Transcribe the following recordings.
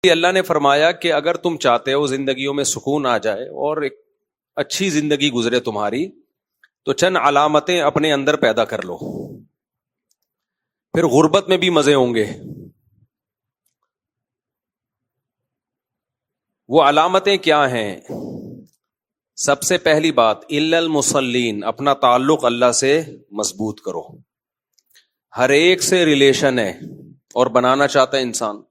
اللہ نے فرمایا کہ اگر تم چاہتے ہو زندگیوں میں سکون آ جائے اور ایک اچھی زندگی گزرے تمہاری، تو چند علامتیں اپنے اندر پیدا کر لو، پھر غربت میں بھی مزے ہوں گے۔ وہ علامتیں کیا ہیں؟ سب سے پہلی بات، الا المصلین، اپنا تعلق اللہ سے مضبوط کرو۔ ہر ایک سے ریلیشن ہے اور بنانا چاہتا ہے انسان،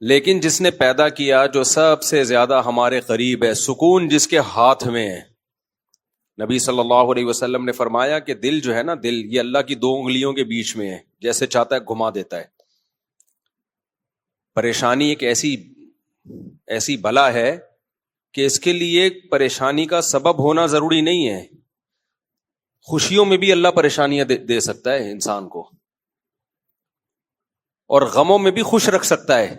لیکن جس نے پیدا کیا، جو سب سے زیادہ ہمارے قریب ہے، سکون جس کے ہاتھ میں ہے۔ نبی صلی اللہ علیہ وسلم نے فرمایا کہ دل جو ہے نا، دل یہ اللہ کی دو انگلیوں کے بیچ میں ہے، جیسے چاہتا ہے گھما دیتا ہے۔ پریشانی ایک ایسی بلا ہے کہ اس کے لیے پریشانی کا سبب ہونا ضروری نہیں ہے، خوشیوں میں بھی اللہ پریشانیاں دے سکتا ہے انسان کو، اور غموں میں بھی خوش رکھ سکتا ہے۔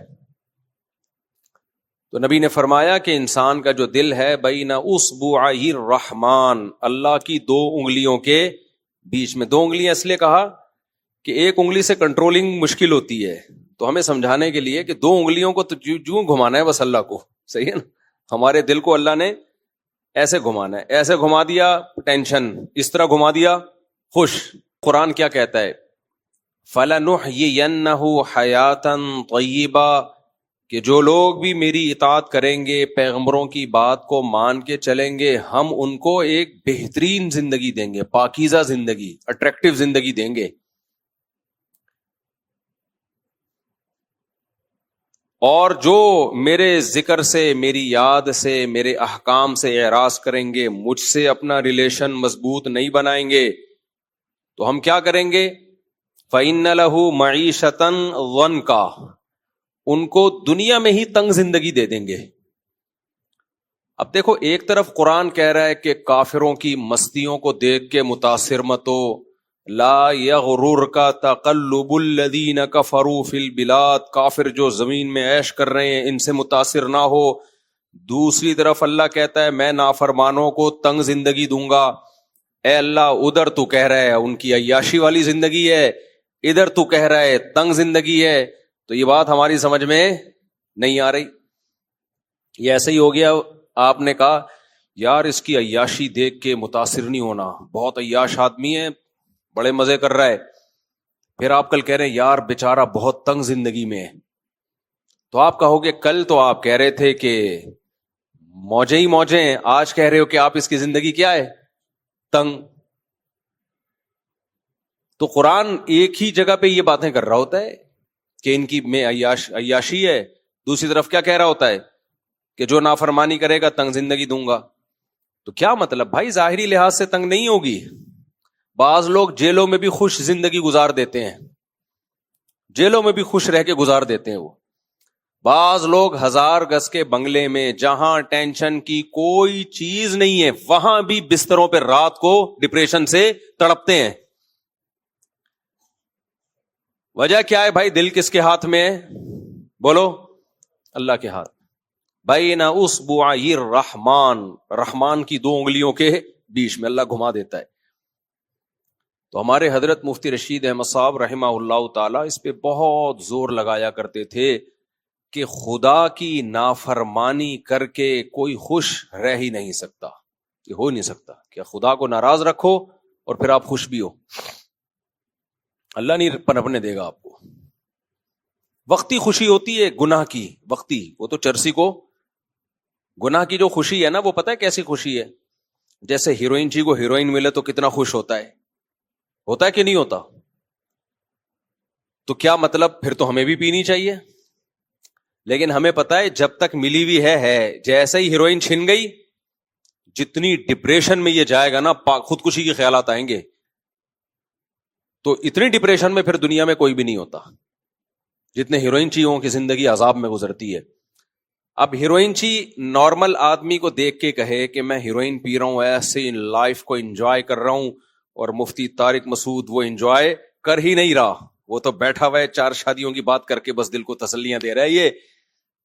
تو نبی نے فرمایا کہ انسان کا جو دل ہے بین اصبعی الرحمن، اللہ کی دو انگلیوں کے بیچ میں۔ دو انگلیاں اس لیے کہا کہ ایک انگلی سے کنٹرولنگ مشکل ہوتی ہے، تو ہمیں سمجھانے کے لیے کہ دو انگلیوں کو تو جو گھمانا ہے بس اللہ کو، صحیح ہے نا؟ ہمارے دل کو اللہ نے ایسے گھمانا ہے، ایسے گھما دیا ٹینشن، اس طرح گھما دیا خوش۔ قرآن کیا کہتا ہے؟ فَلَنُحْيِيَنَّهُ حَيَاةً طَيِّبَةً، کہ جو لوگ بھی میری اطاعت کریں گے، پیغمبروں کی بات کو مان کے چلیں گے، ہم ان کو ایک بہترین زندگی دیں گے، پاکیزہ زندگی، اٹریکٹیو زندگی دیں گے۔ اور جو میرے ذکر سے، میری یاد سے، میرے احکام سے اعراض کریں گے، مجھ سے اپنا ریلیشن مضبوط نہیں بنائیں گے، تو ہم کیا کریں گے؟ فَإِنَّ لَهُ مَعِيشَةً ضَنْكًا، ان کو دنیا میں ہی تنگ زندگی دے دیں گے۔ اب دیکھو، ایک طرف قرآن کہہ رہا ہے کہ کافروں کی مستیوں کو دیکھ کے متاثر مت ہو، لا یغررک تقلب الذین کفروا فی البلاد، کافر جو زمین میں عیش کر رہے ہیں ان سے متاثر نہ ہو۔ دوسری طرف اللہ کہتا ہے میں نافرمانوں کو تنگ زندگی دوں گا۔ اے اللہ، ادھر تو کہہ رہا ہے ان کی عیاشی والی زندگی ہے، ادھر تو کہہ رہا ہے تنگ زندگی ہے، تو یہ بات ہماری سمجھ میں نہیں آ رہی۔ یہ ایسے ہی ہو گیا، آپ نے کہا یار اس کی عیاشی دیکھ کے متاثر نہیں ہونا، بہت عیاش آدمی ہے، بڑے مزے کر رہا ہے، پھر آپ کل کہہ رہے ہیں یار بیچارہ بہت تنگ زندگی میں ہے، تو آپ کہو گے کل تو آپ کہہ رہے تھے کہ موجیں ہی موجیں ہیں، آج کہہ رہے ہو کہ آپ اس کی زندگی کیا ہے؟ تنگ۔ تو قرآن ایک ہی جگہ پہ یہ باتیں کر رہا ہوتا ہے کہ ان کی میں عیاشی ہے، دوسری طرف کیا کہہ رہا ہوتا ہے کہ جو نافرمانی کرے گا تنگ زندگی دوں گا۔ تو کیا مطلب بھائی؟ ظاہری لحاظ سے تنگ نہیں ہوگی، بعض لوگ جیلوں میں بھی خوش زندگی گزار دیتے ہیں، جیلوں میں بھی خوش رہ کے گزار دیتے ہیں وہ۔ بعض لوگ 1000 گز کے بنگلے میں جہاں ٹینشن کی کوئی چیز نہیں ہے، وہاں بھی بستروں پہ رات کو ڈپریشن سے تڑپتے ہیں۔ وجہ کیا ہے بھائی؟ دل کس کے ہاتھ میں ہے؟ بولو، اللہ کے ہاتھ۔ بین اصبعی الرحمن، رحمان کی دو انگلیوں کے بیچ میں اللہ گھما دیتا ہے۔ تو ہمارے حضرت مفتی رشید احمد صاحب رحمہ اللہ تعالی اس پہ بہت زور لگایا کرتے تھے کہ خدا کی نافرمانی کر کے کوئی خوش رہ ہی نہیں سکتا، یہ ہو نہیں سکتا کہ خدا کو ناراض رکھو اور پھر آپ خوش بھی ہو، اللہ نہیں پنپنے دے گا آپ کو۔ وقتی خوشی ہوتی ہے گناہ کی، وقتی، وہ تو چرسی کو، گناہ کی جو خوشی ہے نا، وہ پتہ ہے کیسی خوشی ہے؟ جیسے ہیروئن جی کو ہیروئن ملے تو کتنا خوش ہوتا ہے کہ نہیں ہوتا؟ تو کیا مطلب؟ پھر تو ہمیں بھی پینی چاہیے، لیکن ہمیں پتا ہے جب تک ملی ہوئی ہے، جیسے ہی ہیروئن چھن گئی، جتنی ڈپریشن میں یہ جائے گا نا، خودکشی کے خیالات آئیں گے، تو اتنی ڈپریشن میں پھر دنیا میں کوئی بھی نہیں ہوتا جتنے ہیروئن چیوں کی زندگی عذاب میں گزرتی ہے۔ اب ہیروئن چی نارمل آدمی کو دیکھ کے کہے کہ میں ہیروئن پی رہا ہوں، ایسے لائف کو انجوائے کر رہا ہوں، اور مفتی طارق مسعود وہ انجوائے کر ہی نہیں رہا، وہ تو بیٹھا ہوا ہے 4 شادیوں کی بات کر کے بس دل کو تسلیاں دے رہا ہے۔ یہ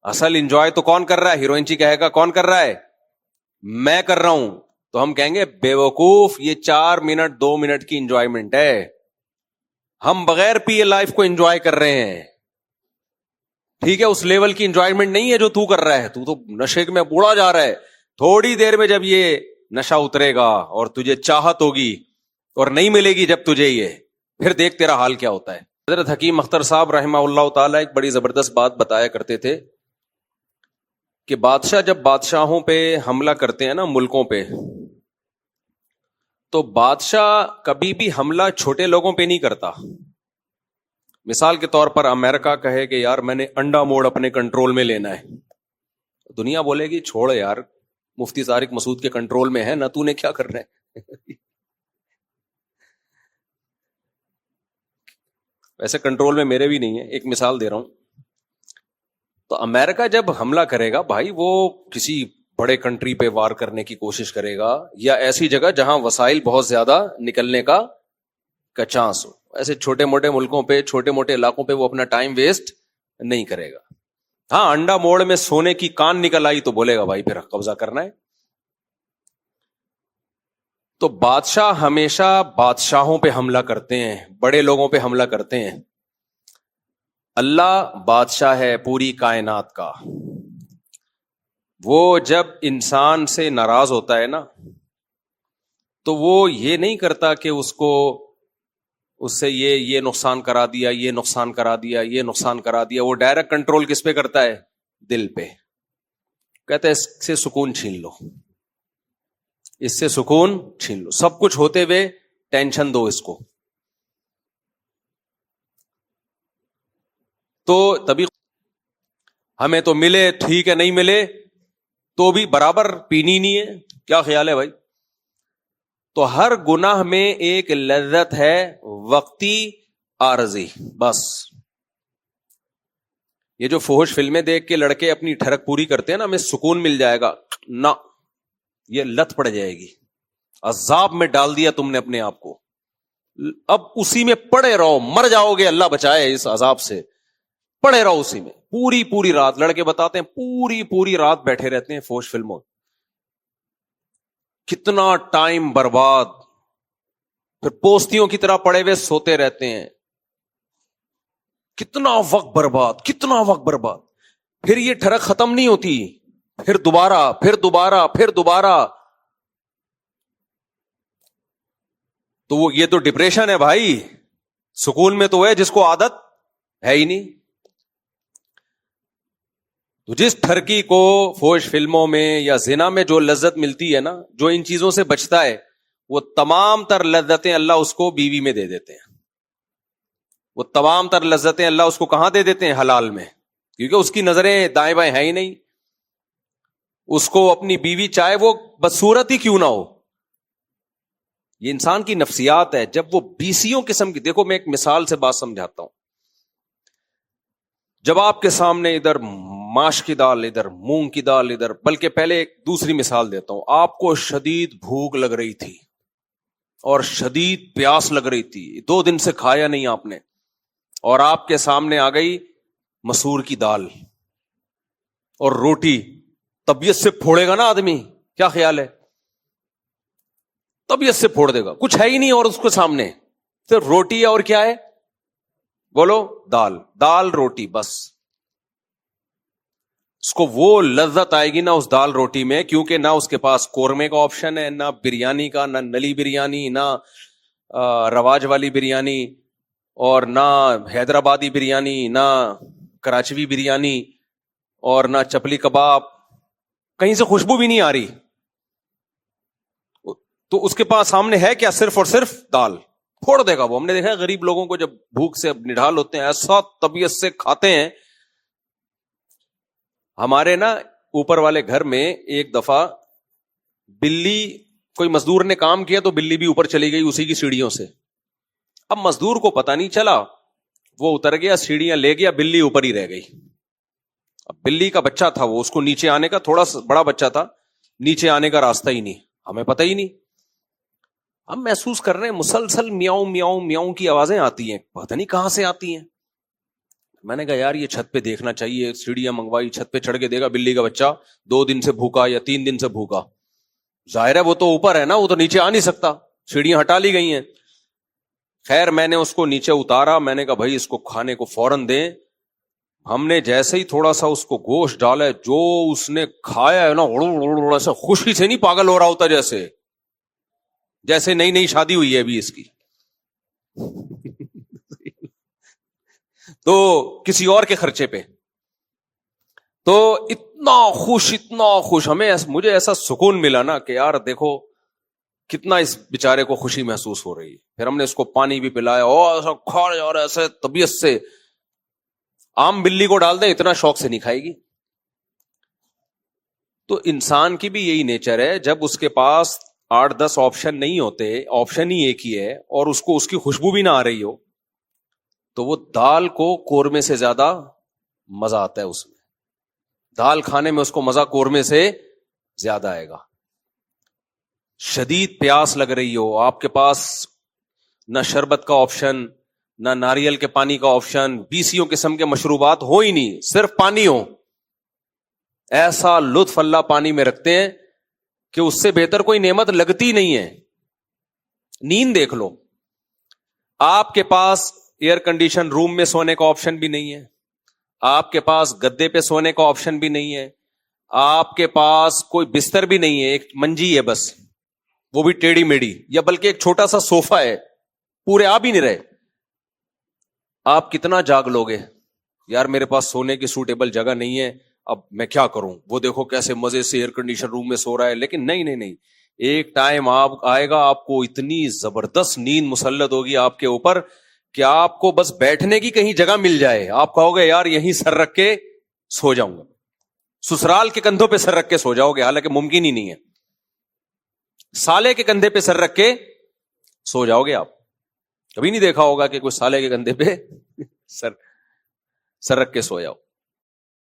اصل انجوائے تو کون کر رہا ہے؟ ہیروئن چی کہے گا کون کر رہا ہے؟ میں کر رہا ہوں۔ تو ہم کہیں گے بے وقوف، یہ 4 منٹ 2 منٹ کی انجوائمنٹ ہے، ہم بغیر پیے لائف کو انجوائے کر رہے ہیں۔ ٹھیک ہے, اس لیول کی انجوائمنٹ نہیں ہے جو تو کر رہا ہے, تو نشے میں بوڑھا جا رہا ہے. تھوڑی دیر میں جب یہ نشہ اترے گا اور تجھے چاہت ہوگی اور نہیں ملے گی جب تجھے یہ, پھر دیکھ تیرا حال کیا ہوتا ہے. حضرت حکیم اختر صاحب رحمہ اللہ تعالیٰ ایک بڑی زبردست بات بتایا کرتے تھے کہ بادشاہ جب بادشاہوں پہ حملہ کرتے ہیں نا, ملکوں پہ, تو بادشاہ کبھی بھی حملہ چھوٹے لوگوں پہ نہیں کرتا. مثال کے طور پر امریکہ کہے کہ یار میں نے انڈا موڑ اپنے کنٹرول میں لینا ہے, دنیا بولے گی چھوڑ یار, مفتی طارق مسعود کے کنٹرول میں ہے نا, تو نے کیا کرنا ہے. ویسے کنٹرول میں میرے بھی نہیں ہے, ایک مثال دے رہا ہوں. تو امریکہ جب حملہ کرے گا بھائی, وہ کسی بڑے کنٹری پہ وار کرنے کی کوشش کرے گا, یا ایسی جگہ جہاں وسائل بہت زیادہ نکلنے کا چانس ہو. ایسے چھوٹے موٹے ملکوں پہ, چھوٹے موٹے علاقوں پہ وہ اپنا ٹائم ویسٹ نہیں کرے گا. ہاں, انڈا موڑ میں سونے کی کان نکل آئی تو بولے گا بھائی پھر قبضہ کرنا ہے. تو بادشاہ ہمیشہ بادشاہوں پہ حملہ کرتے ہیں, بڑے لوگوں پہ حملہ کرتے ہیں. اللہ بادشاہ ہے پوری کائنات کا. وہ جب انسان سے ناراض ہوتا ہے نا, تو وہ یہ نہیں کرتا کہ اس سے یہ نقصان کرا دیا, یہ نقصان کرا دیا, یہ نقصان کرا دیا. وہ ڈائریکٹ کنٹرول کس پہ کرتا ہے؟ دل پہ. کہتا ہے اس سے سکون چھین لو, اس سے سکون چھین لو, سب کچھ ہوتے ہوئے ٹینشن دو اس کو. تو تبھی ہمیں تو ملے ٹھیک ہے, نہیں ملے تو بھی برابر پینی نہیں ہے. کیا خیال ہے بھائی؟ تو ہر گناہ میں ایک لذت ہے وقتی عارضی, بس. یہ جو فحش فلمیں دیکھ کے لڑکے اپنی ٹھڑک پوری کرتے ہیں نا, ہمیں سکون مل جائے گا, نہ, یہ لت پڑ جائے گی. عذاب میں ڈال دیا تم نے اپنے آپ کو, اب اسی میں پڑے رہو, مر جاؤ گے, اللہ بچائے اس عذاب سے. پڑے رہو اسی میں پوری رات. لڑکے بتاتے ہیں پوری رات بیٹھے رہتے ہیں فحش فلموں. کتنا ٹائم برباد, پھر پوستیوں کی طرح پڑے ہوئے سوتے رہتے ہیں. کتنا وقت برباد, کتنا وقت برباد. پھر یہ ٹھڑک ختم نہیں ہوتی, پھر دوبارہ. تو وہ یہ تو ڈپریشن ہے بھائی. سکون میں تو ہے جس کو عادت ہے ہی نہیں. تو جس ٹھرکی کو فحش فلموں میں یا زنا میں جو لذت ملتی ہے نا, جو ان چیزوں سے بچتا ہے, وہ تمام تر لذتیں اللہ اس کو بیوی میں دے دیتے ہیں. وہ تمام تر لذتیں اللہ اس کو کہاں دے دیتے ہیں؟ حلال میں. کیونکہ اس کی نظریں دائیں بائیں ہیں ہی نہیں. اس کو اپنی بیوی چاہے وہ بدصورت ہی کیوں نہ ہو. یہ انسان کی نفسیات ہے. جب وہ بیسیوں قسم کی, دیکھو میں ایک مثال سے بات سمجھاتا ہوں. جب آپ کے سامنے ادھر ماش کی دال, ادھر مونگ کی دال, ادھر, بلکہ پہلے ایک دوسری مثال دیتا ہوں. آپ کو شدید بھوک لگ رہی تھی اور شدید پیاس لگ رہی تھی, 2 دن سے کھایا نہیں آپ نے, اور آپ کے سامنے آ گئی مسور کی دال اور روٹی. طبیعت سے پھوڑے گا نا آدمی, کیا خیال ہے؟ طبیعت سے پھوڑ دے گا. کچھ ہے ہی نہیں اور اس کے سامنے صرف روٹی ہے, اور کیا ہے بولو؟ دال روٹی, بس. اس کو وہ لذت آئے گی نا اس دال روٹی میں, کیونکہ نہ اس کے پاس قورمے کا آپشن ہے, نہ بریانی کا, نہ نلی بریانی, نہ رواج والی بریانی, اور نہ حیدرآبادی بریانی, نہ کراچوی بریانی, اور نہ چپلی کباب. کہیں سے خوشبو بھی نہیں آ رہی. تو اس کے پاس سامنے ہے کیا؟ صرف اور صرف دال. پھوڑ دے گا وہ. ہم نے دیکھا ہے غریب لوگوں کو جب بھوک سے نڈھال ہوتے ہیں, ایسا طبیعت سے کھاتے ہیں. ہمارے نا اوپر والے گھر میں ایک دفعہ بلی, کوئی مزدور نے کام کیا تو بلی بھی اوپر چلی گئی اسی کی سیڑھیوں سے. اب مزدور کو پتا نہیں چلا, وہ اتر گیا, سیڑھیاں لے گیا, بلی اوپر ہی رہ گئی. اب بلی کا بچہ تھا وہ, اس کو نیچے آنے کا, تھوڑا سا بڑا بچہ تھا, نیچے آنے کا راستہ ہی نہیں, ہمیں پتہ ہی نہیں. ہم محسوس کر رہے ہیں مسلسل میاؤں میاؤں میاؤں کی آوازیں آتی ہیں, پتہ نہیں کہاں سے آتی ہیں. میں نے کہا یار یہ چھت پہ دیکھنا چاہیے. سیڑھیاں منگوائی, چھت پہ چڑھ کے دیکھا بلی کا بچہ 2 دن سے بھوکا یا 3 دن سے بھوکا. ظاہر ہے وہ تو اوپر ہے نا, وہ تو نیچے آ نہیں سکتا, سیڑھیاں ہٹا لی گئی ہیں. خیر میں نے اس کو نیچے اتارا, میں نے کہا بھائی اس کو کھانے کو فوراً دیں. ہم نے جیسے ہی تھوڑا سا اس کو گوشت ڈالا ہے، جو اس نے کھایا ہے نا، ایسا خوشی سے نہیں پاگل ہو رہا ہوتا، جیسے نئی نئی شادی ہوئی ہے ابھی اس کی، تو کسی اور کے خرچے پہ، تو اتنا خوش مجھے ایسا سکون ملا نا کہ یار دیکھو کتنا اس بیچارے کو خوشی محسوس ہو رہی ہے. پھر ہم نے اس کو پانی بھی پلایا، اور ایسا کھا جا رہا ایسے طبیعت سے. عام بلی کو ڈال دیں اتنا شوق سے نہیں کھائے گی. تو انسان کی بھی یہی نیچر ہے، جب اس کے پاس 8-10 آپشن نہیں ہوتے، آپشن ہی ایک ہی ہے، اور اس کو اس کی خوشبو بھی نہ آ رہی ہو، تو وہ دال کو قورمے سے زیادہ مزہ آتا ہے اس میں. دال کھانے میں اس کو مزہ قورمے سے زیادہ آئے گا. شدید پیاس لگ رہی ہو، آپ کے پاس نہ شربت کا آپشن، نہ ناریل کے پانی کا آپشن، 20 قسم کے مشروبات ہو ہی نہیں، صرف پانی ہو، ایسا لطف اللہ پانی میں رکھتے ہیں کہ اس سے بہتر کوئی نعمت لگتی نہیں ہے. نیند دیکھ لو، آپ کے پاس ایئر کنڈیشن روم میں سونے کا آپشن بھی نہیں ہے، آپ کے پاس گدے پہ سونے کا آپشن بھی نہیں ہے، آپ کے پاس کوئی بستر بھی نہیں ہے، ایک منجی ہے بس، وہ بھی ٹیڑھی میڑھی، یا بلکہ ایک چھوٹا سا صوفہ ہے، پورے آپ ہی نہیں رہے. آپ کتنا جاگ لوگے؟ یار میرے پاس سونے کی سوٹیبل جگہ نہیں ہے، اب میں کیا کروں؟ وہ دیکھو کیسے مزے سے ایئر کنڈیشن روم میں سو رہا ہے. لیکن نہیں، ایک ٹائم آپ آئے گا، آپ کو اتنی زبردست نیند مسلط ہوگی آپ کے اوپر کہ آپ کو بس بیٹھنے کی کہیں جگہ مل جائے، آپ کہو گے یار یہیں سر رکھ کے سو جاؤں گا. سسرال کے کندھوں پہ سر رکھ کے سو جاؤ گے، حالانکہ ممکن ہی نہیں ہے. سالے کے کندھے پہ سر رکھ کے سو جاؤ گے. آپ کبھی نہیں دیکھا ہوگا کہ کوئی سالے کے کندھے پہ سر رکھ کے سو جاؤ.